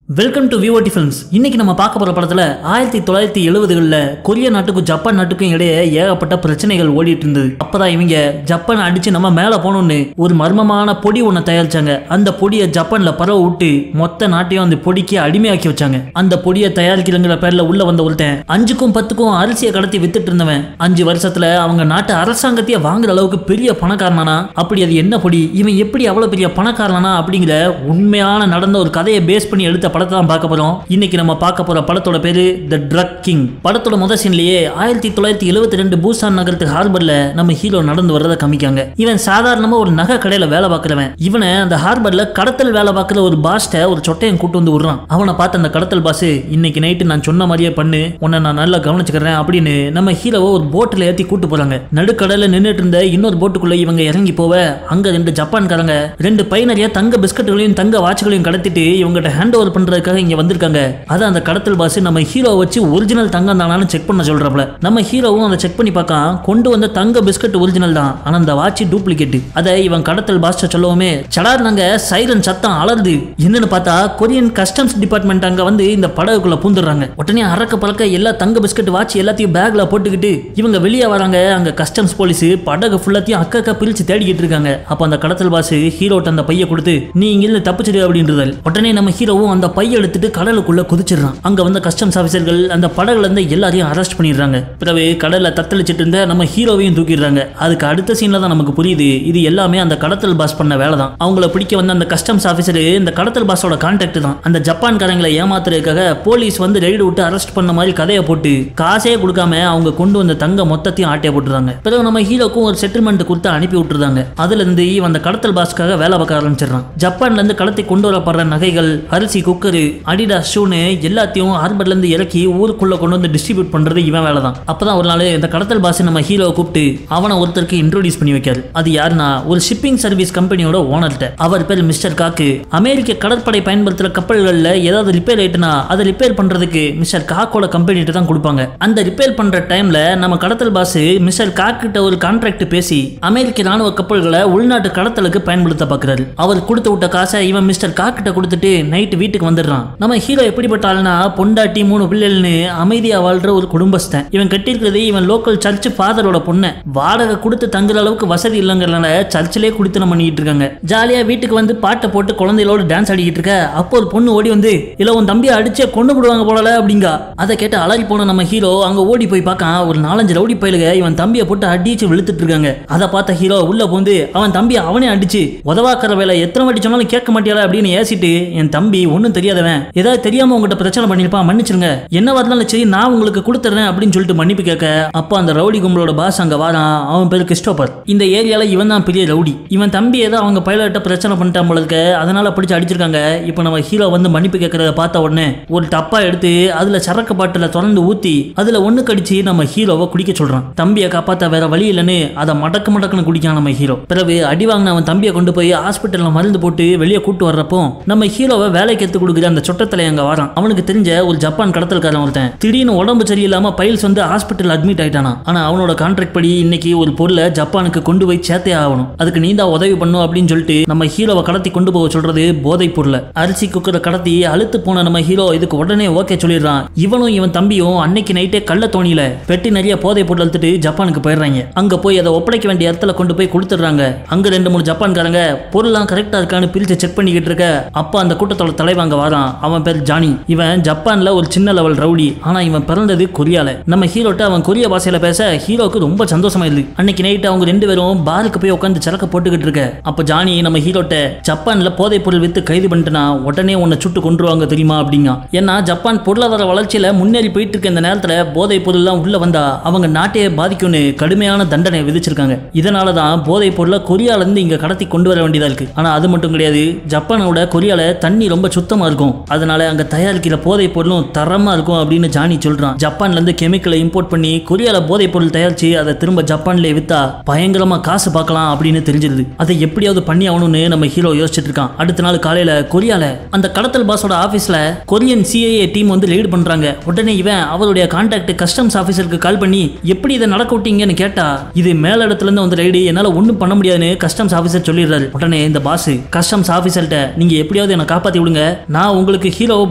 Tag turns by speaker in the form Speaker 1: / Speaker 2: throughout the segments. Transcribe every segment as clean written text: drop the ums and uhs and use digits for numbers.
Speaker 1: Welcome to VOD films. இன்னைக்கு நம்ம பார்க்க போற படத்துல 1970களில் கொரிய நாட்டுக்கும் ஜப்பான் நாட்டுக்கும் இடையே ஏகப்பட்ட பிரச்சனைகள் ஓடிட்டு இருந்தது. அப்பதான் இவங்க ஜப்பான் அடிச்சு நம்ம மேல போனோம்னு ஒரு மர்மமான பொடி ஒண்ணு தயாரிச்சாங்க. அந்த பொடியை ஜப்பான்ல பரவ விட்டு மொத்த நாட்டையும் அந்த பொடிக்கு அடிமையாக்கி வச்சாங்க. அந்த பொடியை தயாரிக்கிறங்கிற பேர்ல உள்ள வந்த ஒருத்தன் 5க்கும் 10க்கும் அரிசியை கடத்தி வித்துட்டு இருந்தவன் 5 வருஷத்துல அவங்க நாட்டு அரசாங்கத்தையே வாங்குற அளவுக்கு பெரிய பணக்காரனா. அப்படி அது என்ன பொடி, இவன் எப்படி அவ்வளவு பெரிய பணக்காரனா அப்படிங்கிற உண்மையான நடந்த ஒரு கதையை பேஸ் பண்ணி எடுத்த படத்தை தான் பார்க்க போறோம். இன்னைக்கு நம்ம பார்க்க போற படத்தோட பேரு தி ட்ரக் கிங். படத்தோட முதல் சீன்லயே 1972 பூசான் நகரத்து ஹார்பர்ல நம்ம ஹீரோ நடந்து வரத காமிக்காங்க. இவன் சாதாரணமா ஒரு நகை கடையில வேலை பார்க்கிறவன். இவனை அந்த ஹார்பர்ல கடத்தல் வேலை பார்க்கிற ஒரு பாஸ்ட ஒரு சொட்டையன் கூட்டு வந்து விடுறான். அவனை பார்த்து அந்த கடத்தல் பாஸ், இன்னைக்கு நைட்டு நான் சொன்ன மாதிரியே பண்ணு, உன்னை நான் நல்லா கவனிச்சுக்கிறேன் அப்படின்னு நம்ம ஹீரோவை ஒரு போட்ல ஏத்தி கூட்டு போறாங்க. நடுக்கடல நின்றுட்டு இருந்த இன்னொரு போட்டுக்குள்ள இவங்க இறங்கி போவ அங்க 2 ஜப்பான்காரங்க 2 பை நிறைய தங்க பிஸ்கட்டுகளையும் தங்க வாட்சுகளையும் கடத்திட்டு இவங்கிட்ட ஹேண்ட் ஓவர் பண்றதுக்காக இங்க வந்திருக்காங்க. அது அந்த கடத்தல் பாஸ் நம்ம ஹீரோ வச்சு ஒரிஜினல் தங்கம் தானான்னு செக் பண்ண சொல்றப்பல நம்ம ஹீரோவும் அதை செக் பண்ணி பார்க்க கொண்டு வந்த தங்க பிஸ்கட் ஒரிஜினல் தான், ஆனா அந்த வாட்சி டூப்ளிகேட். அதை இவன் கடத்தல் பாஸ் சொல்லவுமே சடார் நாங்க சைரன் சத்தம் அலறுது. என்னன்னு பார்த்தா கொரியன் கஸ்டம்ஸ் டிபார்ட்மெண்ட் அங்க வந்து இந்த படகுக்குள்ள பூந்துடுறாங்க. உடனே அறக்க பறக்க எல்லா தங்க பிஸ்கட் வாட்சி எல்லாத்தையும் பேக்ல போட்டுக்கிட்டு இவங்க வெளியே வராங்க. அங்க கஸ்டம்ஸ் போலீஸ் படகு ஃபுல்லாத்தையும் அக்கா பிரிச்சு தேடிக்கிட்டு இருக்காங்க. அப்ப அந்த கடத்தல் பாஸ் ஹீரோட்ட அந்த பைய கொடுத்து நீ இங்கிருந்து தப்பிச்சிடு அப்படின்றது. உடனே நம்ம ஹீரோவும் அந்த பைய எடுத்துட்டு கடலுக்குள்ள குதிச்சிடறான். அங்க வந்த கஸ்டம்ஸ் ஆபீசர்கள் அந்த படகுல இருந்து எல்லாரையும் அரெஸ்ட் பண்ணிடுறாங்க. பிறகு கடல்ல தத்தளிச்சிட்டு இருந்த நம்ம ஹீரோவையும் தூக்கிடுறாங்க. அதுக்கு அடுத்த சீன்ல தான் நமக்கு புரியுது இது எல்லாமே அந்த கடத்தல் பாஸ் பண்ண வேலை தான். அவங்கள பிடிக்க வந்த அந்த கஸ்டம்ஸ் ஆபீசர் இந்த கடத்தல் பாஸோட கான்டாக்ட் தான். அந்த ஜப்பான்காரங்களை ஏமாத்துறதுக்காக போலீஸ் வந்து ரெய்டு விட்டு அரெஸ்ட் பண்ண மாதிரி கதையை போட்டு காசே கொடுக்காம அவங்க கொண்டு வந்த தங்க மொத்தத்தையும் ஆட்டைய போட்டுறாங்க. பிறகு நம்ம ஹீரோக்கும் ஒரு செட்டில்மெண்ட் கொடுத்து அனுப்பி விட்டுருந்தாங்க. அதுல இருந்து இவன் அந்த கடத்தல் பாஸ்க்காக வேலை பார்க்க ஆரம்பிச்சிடறான். ஜப்பான்ல இருந்து கடத்தி கொண்டு வரப்படுற நகைகள், அரிசி, குக்கரு, அடிடாஸ் ஷூன்னு எல்லாத்தையும் ஹார்பர்ல இருந்து இறக்கி ஊருக்குள்ள கொண்டு வந்து டிஸ்ட்ரிபியூட் பண்றது இவன் வேலை தான். அப்பதான் ஒரு நாள் இந்த கடத்தல் பாஸ் நம்ம ஹீரோவை கூப்பிட்டு அவனை ஒருத்தருக்கு இன்ட்ரோடியூஸ் பண்ணி வைக்காரு. அது யாருன்னா ஒரு ஷிப்பிங் சர்வீஸ் கம்பெனியோட ஓனர்கிட்ட. அவர் பேர் மிஸ்டர் காக்கு. அமெரிக்க கடற்படை பயன்படுத்துற கப்பல்கள்ல ஏதாவது ரிப்பேர் ஆயிட்டுனா அதை ரிப்பேர் பண்றதுக்கு மிஸ்டர் காக்கோட கம்பெனிட்ட தான் கொடுப்பாங்க. அந்த ரிப்பேர் பண்ற டைம்ல நம்ம கடத்தல் பாஸ் மிஸ்டர் காக் கிட்ட ஒரு கான்ட்ராக்ட் பேசி அமெரிக்க ராணுவ கப்பல்களை உள்நாட்டு கடத்தலுக்கு பயன்படுத்த பாக்குறாரு. அவர் கொடுத்து விட்ட காசை இவன் மிஸ்டர் காக் கிட்ட கொடுத்துட்டு நைட் வீட்டுக்கு வந்துடுறான். நம்ம ஹீரோ எப்படிப்பட்ட ஆளுனா பொண்டாட்டி 3 பிள்ளைகள்னு அமைதியா வாழ்ற ஒரு குடும்பஸ்தன். இவன் கட்டியிருக்கிறது இவன் லோக்கல் சர்ச் ஃபாதரோட பொண்ணு. வாடகை கொடுத்து தங்குற அளவுக்கு வசதி இல்லைங்கிறனால சர்ச்சிலே குடித்தனம் பண்ணிட்டு இருக்காங்க. ஜாலியா வீட்டுக்கு வந்து பாட்டை போட்டு குழந்தைகளோட டான்ஸ் ஆடிக்கிட்டு இருக்க அப்போ ஒரு பொண்ணு ஓடி வந்து இல்ல உன் தம்பியை அடிச்சே கொண்டு போடுவாங்க போல அப்படிங்க. அதை கேட்டு அலறி போன நம்ம ஹீரோ அங்க ஓடி போய் பார்க்க ஒரு 4-5 ரவுடி பயிலுக இவன் தம்பியை போட்டு அடிச்சு வெளுத்துட்டு இருக்காங்க. அதை பார்த்த ஹீரோ உள்ள போந்து அவன் தம்பியை அவனே அடிச்சு உதவாக்குற வேலை எத்தனை வாட்டி சொன்னாலும் கேட்க மாட்டியால அப்படின்னு ஏசிட்டு என் தம்பி ஒன்னும் தெரியாதவன், ஏதாவது தெரியாம உங்ககிட்ட பிரச்சனை பண்ணிருப்பான், மன்னிச்சிருங்க, என்ன வரலாம் சரி நான் உங்களுக்கு கொடுத்துறேன் அப்படின்னு சொல்லிட்டு மன்னிப்பு கேட்க அப்ப அந்த ரவுடி கும்பலோட பாஸ் அங்க வாரான். அவன் பேரு கிறிஸ்டோபர். இந்த ஏரியால இவன் தான் பெரிய ரவுடி. இவன் தம்பி ஏதோ அவங்க பைலட்ட பிரச்சனை பண்ணிட்டான் போல இருக்க, அதனால பிடிச்சு அடிச்சிருக்காங்க. இப்ப நம்ம ஹீரோ வந்து மன்னிப்பு கேட்கறத பார்த்த உடனே ஒரு டப்பா எடுத்து அதுல சரக்கு பாட்டில திறந்து ஊத்தி அதுல ஒண்ணு கடிச்சு நம்ம ஹீரோவை குடிக்க சொல்றான். தம்பியை காப்பாத்த வேற வழி இல்லைன்னு அதை மடக்குன்னு குடிக்கான் நம்ம ஹீரோ. பிறகு அடி வாங்கின அவன் தம்பியை கொண்டு போய் ஹாஸ்பிட்டல்ல மருந்து போட்டு வெளியே கூட்டு வர்றப்போ நம்ம ஹீரோவை வேலைக்கு எடுத்து கொடுக்குற அந்த சொட்டத்தலை அங்க வரான். அவனுக்கு தெரிஞ்ச ஒரு ஜப்பான் கடத்தல்காரன் ஒருத்தன் திடீர்னு உடம்பு சரியில்லாம பைல்ஸ் வந்து ஹாஸ்பிட்டல் அட்மிட் ஆயிட்டானா. ஆனா அவனோட கான்ட்ராக்ட் படி இன்னைக்கு ஒரு பொருளை ஜப்பானுக்கு கொண்டு போய் சேர்த்தே ஆகணும். அதுக்கு நீ தான் உதவி பண்ணும் அப்படின்னு சொல்லிட்டு நம்ம ஹீரோவை கடத்தி கொண்டு போக சொல்றது போதை பொருளை. அரிசி குக்கரை கடத்தி அழுத்து போன நம்ம ஹீரோ இதுக்கு உடனே ஓகே சொல்லிடுறான். இவனும் இவன் தம்பியும் அன்னைக்கு நைட்டே கள்ள தோணியில பெட்டி நிறைய போதை பொருள் எடுத்துட்டு ஜப்பானுக்கு போயிடுறாங்க. அங்க போய் அதை ஒப்படைக்க வேண்டிய இடத்துல கொண்டு போய் கொடுத்துடுறாங்க. அங்க 2-3 ஜப்பான்காரங்க பொருள்லாம் கரெக்டா இருக்கான்னு பிரிச்சு செக் பண்ணிக்கிட்டு இருக்க அப்ப அந்த கூட்டத்தோட தலைவன் அங்க வரான். அவன் பேர் ஜானி. இவன் ஜப்பான்ல ஒரு சின்ன லெவல் ரவுடி. ஆனா இவன் பிறந்தது கொரியால. நம்ம ஹீரோட்ட அவன் கொரிய பாஷையில பேச ஹீரோக்கு ரொம்ப சந்தோஷமா இருக்கு. அன்னைக்கு நைட் அவங்க 2 பேரும் பாருக்கு போய் உட்காந்து சரக்க போட்டுக்கிட்டு இருக்க அப்ப ஜானி நம்ம ஹீரோட்ட ஜப்பான்ல போதை பொருள் வித்து கைது பண்ணிட்டனா உடனே உன்னை சுட்டு கொன்றுவாங்க தெரியுமா அப்படிங்க. ஏன்னா ஜப்பான் பொருளாதார வளர்ச்சியில முன்னேறி போயிட்டு இருக்க இந்த நேரத்துல போதை பொருள் எல்லாம் உள்ள வந்தா அவங்க நாட்டையே பாதிக்கும்னு கடுமையான தண்டனை விதிச்சிருக்காங்க. இதனாலதான் போதை பொருளை கொரியால இருந்து இங்க கடத்தி கொண்டு வர வேண்டியதா இருக்கு. ஆனா அது மட்டும் கிடையாது, ஜப்பானோட கொரியால தண்ணி ரொம்ப சுத்தமா இருக்கும். அதனால அங்க தயாரிக்கிற போதை பொருளும் தரமா இருக்கும் அப்படின்னு ஜானி சொல்றான். ஜப்பான்ல இருந்து கெமிக்கலை இம்போர்ட் பண்ணி கொரியால போதை பொருள் தயாரிச்சு அதை திரும்ப ஜப்பான்ல வித்தா பயங்கரமா காசு பார்க்கலாம் அப்படின்னு தெரிஞ்சிருது. அதை எப்படியாவது பண்ணி ஆகணும்னு நம்ம ஹீரோ யோசிச்சுட்டு இருக்கான். அடுத்த நாள் காலையில கொரியால அந்த கடத்தல் பாஸோட ஆபீஸ்ல கொரியன் CIA டீம் வந்து ரெய்டு பண்றாங்க. உடனே இவன் அவருடைய கான்டாக்ட் கஸ்டம்ஸ் ஆபீசருக்கு கால் பண்ணி எப்படி இதை நடக்க விட்டீங்கன்னு கேட்டா இது மேல இடத்துல இருந்து வந்து ரெய்டு, என்னால ஒண்ணும் பண்ண முடியாதுன்னு கஸ்டம்ஸ் ஆபீசர் சொல்லிடுறாரு. உடனே இந்த பாஸ் கஸ்டம்ஸ் ஆபீசர்கிட்ட நீங்க எப்படியாவது என்ன காப்பாத்தி விடுங்க, நான் உங்களுக்கு ஹீரோவை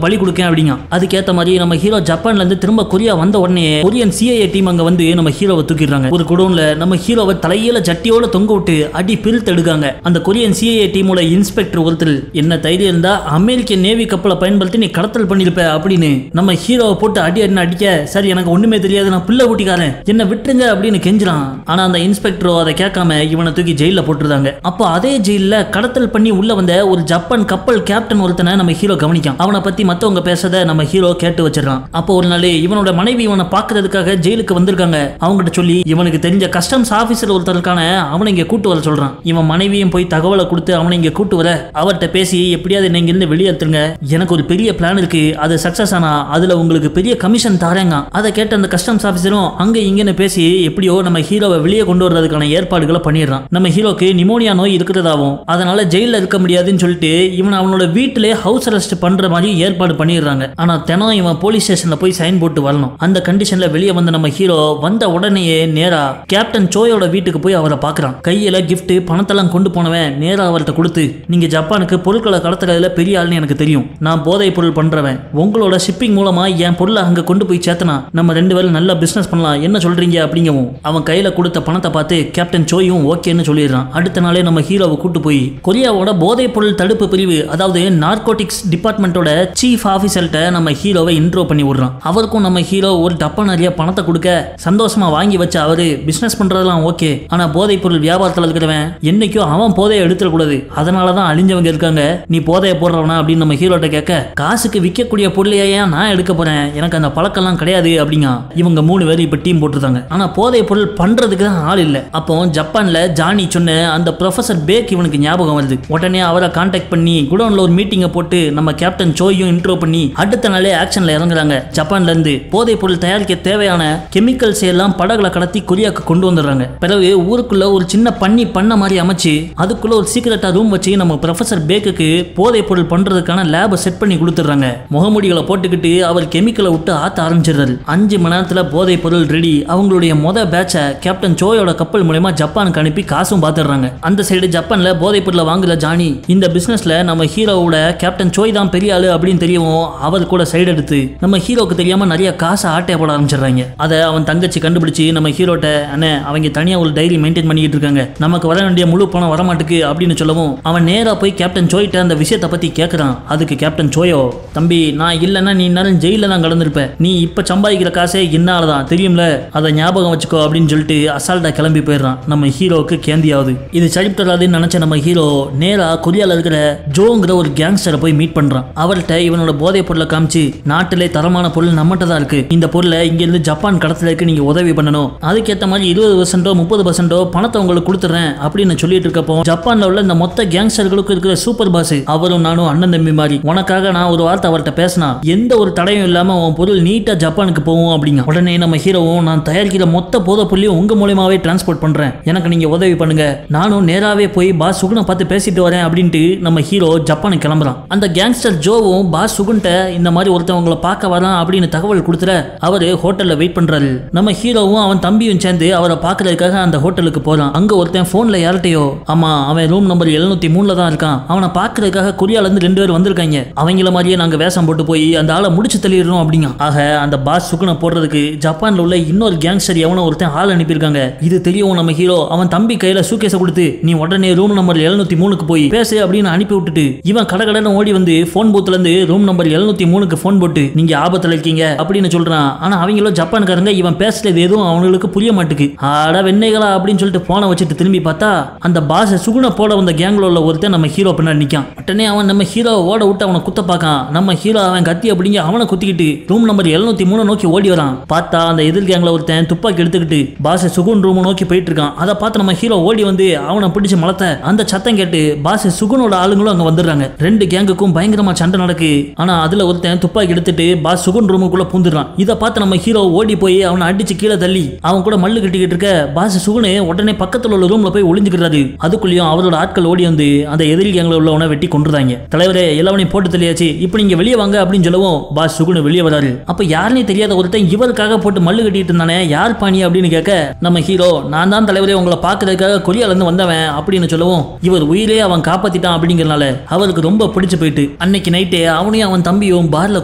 Speaker 1: பலி கொடுக்கேன் அப்படிங்க. அதுக்கேற்ற மாதிரி நம்ம ஹீரோ ஜப்பான்ல இருந்து திரும்ப கொரியா வந்த உடனே கொரியன் CIA டீம் அங்க வந்து நம்ம ஹீரோவை தூக்கிடுறாங்க. ஒரு குடோன்ல நம்ம ஹீரோவை தலையில ஜட்டியோட தொங்க விட்டு அடி பிரித்து எடுக்காங்க. அந்த கொரியன் CIA டீமோட இன்ஸ்பெக்டர் ஒருத்தர் என்ன தைரியம் இருந்தா அமெரிக்க நேவி கப்பலை பயன்படுத்தி நீ கடத்தல் பண்ணிருப்ப அப்படின்னு நம்ம ஹீரோவை போட்டு அடி அடிக்க, சரி எனக்கு ஒண்ணுமே தெரியாது, நான் பிள்ளை ஊட்டிக்காரன், என்ன விட்டுருங்க அப்படின்னு கெஞ்சுறான். ஆனா அந்த இன்ஸ்பெக்டரோ அதை கேட்காம இவனை தூக்கி ஜெயில போட்டுருந்தாங்க. அப்போ அதே ஜெயில கடத்தல் பண்ணி உள்ள வந்த ஒரு ஜப்பான் கப்பல் கேப்டன் ஒருத்தனை நம்ம ஹீரோ கவனிக்கான். அவனை பத்தி மத்தவங்க பேசத நம்ம ஹீரோ கேட்டு வச்சிடறான். அப்போ ஒரு நாள் இவனோட மனைவி இவனை பாக்குறதுக்காக ஜெயிலுக்கு வந்திருக்காங்க. அவங்ககிட்ட சொல்லி இவனுக்கு தெரிஞ்ச கஸ்டம்ஸ் ஆபீசர் ஒருத்தருக்கான அவனை இங்க கூட்டு வர சொல்றான். இவன் மனைவியும் போய் தகவலை கொடுத்து அவனை இங்க கூட்டு வர அவர்கிட்ட பேசி எப்படியாவது நீங்க இருந்து வெளியேற்றுங்க, எனக்கு ஒரு பெரிய பிளான் இருக்கு, அது சக்சஸ் ஆனா அதுல உங்களுக்கு பெரிய கமிஷன் தரேங்க. அதை கேட்ட அந்த கஸ்டம்ஸ் ஆபீசரும் அங்க இங்கன்னு பேசி எப்படியோ நம்ம ஹீரோவை வெளியே கொண்டு வரதுக்கான ஏற்பாடுகளை பண்ணிடுறான். நம்ம ஹீரோக்கு நிமோனியா நோய் இருக்கிறதாவும் அதனால ஜெயில இருக்க முடியாதுன்னு சொல்லிட்டு இவன் அவனோட வீட்டிலே ஹவுஸ் அரெஸ்ட் பண்ற மாதிரி ஏற்பாடு பண்ணிடுறாங்க. ஆனா தினம் இவன் போலீஸ் ஸ்டேஷன்ல போய் சைன் போட்டு வரணும். அந்த கண்டிஷன்ல வெளியே வந்த நம்ம ஹீரோ வந்த உடனேயே நேரா கேப்டன் சோயோட வீட்டுக்கு போய் அவரை பாக்குறான். கையில கிஃப்ட் பணத்தெல்லாம் கொண்டு போனவன் நேரா அவர்கிட்ட கொடுத்து, நீங்க ஜப்பானுக்கு பொருட்களை கடத்துறதுல பெரிய ஆள்னு எனக்கு தெரியும், நான் போதை பொருள் பண்றவன், உங்களோட ஷிப்பிங் மூலமா என் பொருளை அங்க கொண்டு போய் சேர்த்தனா நம்ம ரெண்டு பேரும் நல்லா பிசினஸ் பண்ணலாம், என்ன சொல்றீங்க அப்படிங்கவும் அவன் கையில கொடுத்த பணத்தை பார்த்து கேப்டன் சோயும் ஓகேன்னு சொல்லிடுறான். அடுத்த நாளே நம்ம ஹீரோவை கூட்டு போய் கொரியாவோட போதைப் பொருள் தடுப்பு பிரிவு அதாவது நார்கோட்டிக்ஸ் டிபார்ட்மெண்டோட சீஃப் ஆபீசர்கிட்ட நம்ம ஹீரோவை இன்ட்ரோ பண்ணி விடுறான். அவருக்கும் நம்ம ஹீரோ ஒரு டப்பா நிறைய பணத்தை கொடுக்க சந்தோஷமா வாங்கி வச்ச அவரு பிசினஸ் பண்றதெல்லாம் ஓகே, ஆனா போதைப் பொருள் வியாபாரத்தில் இருக்கிறவன் என்னைக்கும் அவன் போதையை எடுத்துடக்கூடாது, அதனாலதான் அழிஞ்சவங்க இருக்காங்க, நீ போதையை போடுறவனா அப்படின்னு நம்ம ஹீரோட்ட கேட்க, காசுக்கு விற்கக்கூடிய பொருளையா நான் எடுக்க போறேன், எனக்கு அந்த பழக்கம்லாம் கிடையாது அப்படிங்க. இவங்க 3 பேர் இப்ப டீம் போட்டுருந்தாங்க. ஆனா போதைப் பொருள் பண்றதுக்கு தான் ஆள் இல்ல. அப்போ ஜப்பான்ல ஜானி சொன்ன அந்த ப்ரொஃபசர் பேக் இவனுக்கு ஞாபகம் வருது. உடனே அவரை கான்டாக்ட் பண்ணி குடோன்ல ஒரு மீட்டிங்கை போட்டு நம்ம கேப்டன் சோயும் இன்ட்ரோ பண்ணி அடுத்த நாளே ஆக்ஷன்ல இறங்குறாங்க. ஜப்பான்ல இருந்து போதைப் பொருள் தயாரிக்க தேவையான கெமிக்கல்ஸ் எல்லாம் படகுல கடத்தி கொரியாக்கு கொண்டு வந்துடுறாங்க. பிறகு ஊருக்குள்ள ஒரு சின்ன பண்ண மாதிரி அமைச்சு அதுக்குள்ள ஒரு சீக்கிரட்டா ரூம் வச்சு நம்ம ப்ரொஃபசர் பேக்குக்கு போதைப் பொருள் பண்றதுக்கான லேபை செட் பண்ணி கொடுத்துறாங்க. முகமூடிகளை போட்டுக்கிட்டு அவர் கெமிக்கலை விட்டு ஆத்த ஆரம்பிச்சிடுறாரு. 5 மணி நேரத்துல போதைப் பொருள் ரெடி. அவங்களுடைய பேட்சை கேப்டன் சோயோட கப்பல் மூலமா ஜப்பானுக்கு அனுப்பி காசும் பாத்துறாங்க. அந்த சைடு ஜப்பான்ல போதைப் பொருளை வாங்குற ஜானி இந்த பிசினஸ்ல நம்ம ஹீரோவோட கேப்டன் சோய் தான் பெரிய ஆளு அப்படின்னு தெரியவும் அவர் கூட சைடு எடுத்து நம்ம ஹீரோக்கு தெரியாம நிறைய காசை ஆட்டைய போட ஆரம்பிச்சிடுறாங்க. அதை அவன் தங்கச்சி கண்டுபிடிச்சு நம்ம ஹீரோட்ட, அண்ணே அவங்க தனியா ஒரு டைரி மெயின்டைன் பண்ணிட்டு இருக்காங்க, நமக்கு வர வேண்டிய முழு பணம் வரமாட்டுக்கு அப்படின்னு சொல்லவும் அவன் நேரா போய் கேப்டன் சோய்ட்ட அந்த விஷயத்தை பத்தி கேட்கறான். அதுக்கு கேப்டன் சோயோ, தம்பி நான் இல்லைன்னா நீ நேரம் ஜெயில தான் கடந்திருப்ப, நீ இப்ப சம்பாதிக்கிற காசே என்னாலதான் தெரியும்ல, அதை ஞாபகம் வச்சுக்கோ அப்படின்னு சொல்லிட்டு அசால்ட்டா கிளம்பி போயிடுறான். நம்ம ஹீரோக்கு கேந்தியாவது. இது சரிப்படாதுன்னு நினைச்ச நம்ம ஹீரோ நேரா கொரியால இருக்கிற ஜோங்கிற ஒரு கேங்ஸ்டரை போய் மீட் பண்றான். அவர்கிட்ட இவனோட போதை பொருளை காமிச்சு, நாட்டிலே தரமான பொருள் நம்மகிட்ட தான் இருக்கு, இந்த பொருளை இங்க இருந்து ஜப்பான் கடத்தலுக்கு நீங்க உதவி பண்ணணும், அதுக்கேற்ற மாதிரி 20% 30% பணத்தை உங்களுக்கு கொடுத்துறேன் அப்படின்னு சொல்லிட்டு இருக்கப்போ ஜப்பான்ல உள்ள இந்த மொத்த கேங்ஸ்டர்களுக்கு இருக்கிற சூப்பர் பாஸ் அவரும் நானும் அண்ணன் தம்பி மாதிரி, உனக்காக நான் ஒரு வார்த்தை அவர்கிட்ட பேசினா எந்த ஒரு தடையும் இல்லாம உன் பொருள் நீட்டா ஜப்பானுக்கு போவோம் அப்படிங்க. உடனே நம்ம ஹீரோவும், நான் தயாரிக்கிற மொத்த போதை பொருளையும் உங்க மூலமாவே டிரான்ஸ்போர்ட் பண்றேன், எனக்கு நீங்க உதவி பண்ணுங்க, நானும் நேராவே போய் பாஸ் சுகுனை பார்த்து பேசிட்டு வரேன் அப்படின்ட்டு நம்ம ஹீரோ ஜப்பானுக்கு கிளம்புறான். அந்த கேங்ஸ்டர் ஜோவும் பாஸ் சுகுன்ட்ட இந்த மாதிரி ஒருத்தவங்களை பார்க்க வரான் அப்படின்னு தகவல் கொடுத்துற அவரு ஹோட்டல்ல வெயிட் பண்றாரு. நம்ம ஹீரோவும் அவன் தம்பியும் சேர்ந்து அவரை பார்க்கறதுக்காக அந்த ஹோட்டலுக்கு போறான். அங்க ஒருத்தன் போன்ல யார்ட்டையோ, ஆமா அவன் ரூம் நம்பர் 703 தான் இருக்கான், அவனை பார்க்கறதுக்காக கொரியால இருந்து 2 பேர் வந்திருக்காங்க, அவங்கள மாதிரியே நாங்க வேஷம் போட்டு போய் அந்த ஆளை முடிச்சு தள்ளிடுறோம் அப்படிங்க. ஆக அந்த பாஸ் சுகுனை போடுறதுக்கு ஜப்பான்ல உள்ள இன்னொரு கேங்ஸ்டர் எவனோ ஒருத்தன் ஆள் அனுப்பியிருக்காங்க. இது தெரியவும் நம்ம ஹீரோ அவன் தம்பி கையில சூக்கேஸ கொடுத்து, நீ உடனே ரூம் நம்பர் 703க்கு போய் பேசு அப்படின்னு அனுப்பி விட்டுட்டு இவன் கடகடன்னு ஓடி வந்து போன் பூத்துல இருந்து ரூம் நம்பர் 703க்கு போன் போட்டு, நீங்க ஆபத்துல இருக்கீங்க அப்படின்னு சொல்றான். ஆனா அவங்களும் ஜப்பான்காரங்க இவன் பேசுறது எதுவும் அவங்களுக்கு புரிய மாட்டுக்கு. ஆட வெண்ணைகளா அப்படின்னு சொல்லிட்டு போனை வச்சுட்டு திரும்பி பார்த்தா அந்த பாஸ் சுகுனை போட வந்த கேங்ல உள்ள ஒருத்தன் நம்ம ஹீரோ பின்னாடி நிக்கான். உடனே அவன் நம்ம ஹீரோ ஓட விட்டு அவனை குத்த பார்க்கான். நம்ம ஹீரோ அவன் கத்தி அப்படிங்க அவனை குத்திக்கிட்டு ரூம் நம்பர் 703 நோக்கி ஓடி வரான். பார்த்தா அந்த எதிர் கேங்ல ஒருத்தன் துப்பாக்கி எடுத்துக்கிட்டு பாஸ் சுகுன் ரூம் நோக்கி போயிட்டு இருக்கான். அதை பார்த்து நம்ம ஹீரோ ஓடி வந்து அவனை பிடிச்சு மலத்த அந்த சத்தம் கேட்டு பாஸ் சுகுனோட ஆளுங்களும் அங்க வந்துடுறாங்க. 2 கேங்குக்கும் பயங்கரமா சண்டை நடக்கு. ஆனா அதுல ஒருத்தன் துப்பாக்கி எடுத்துட்டு பாஸ் சுகுன் ரூமுக்குள்ள பூந்துடுறான். இதை பார்த்து நம்ம ஹீரோ ஓடி போய் அவனை அடிச்சு கீழே தள்ளி அவன் கூட மல்லு கட்டிக்கிட்டு இருக்க பாஸ் சுகுனு உடனே பக்கத்துல உள்ள ரூம்ல போய் ஒளிஞ்சுக்கிறாரு. அதுக்குள்ளயும் அவரோட ஆட்கள் ஓடி வந்து அந்த எதிரி கேங்ல உள்ளவனை வெட்டி கொண்டுறாங்க. தலைவரே எல்லாவனையும் போட்டு தெரியாச்சு, இப்ப நீங்க வெளியே வாங்க அப்படின்னு சொல்லவும் பாஸ் சுகுனு வெளியே வராரு. அப்ப யாருன்னே தெரியாத ஒருத்தன் இவருக்காக போட்டு மல்லு கட்டிட்டு இருந்தானே, யார் பாணி அப்படின்னு கேட்க நம்ம ஹீரோ, நான் தான் தலைவரே உங்களை பாக்குறதுக்காக கொரியால இருந்து வந்தவன் அப்படின்னு சொல்லவும் இவர் உயிரே அவன் காப்பாத்திட்டான் அப்படிங்கறனால அவருக்கு ரொம்ப பிடிச்சு போயிட்டு அன்னைக்கு நைட்டே அவனையும் அவன் தம்பியும் பார்ல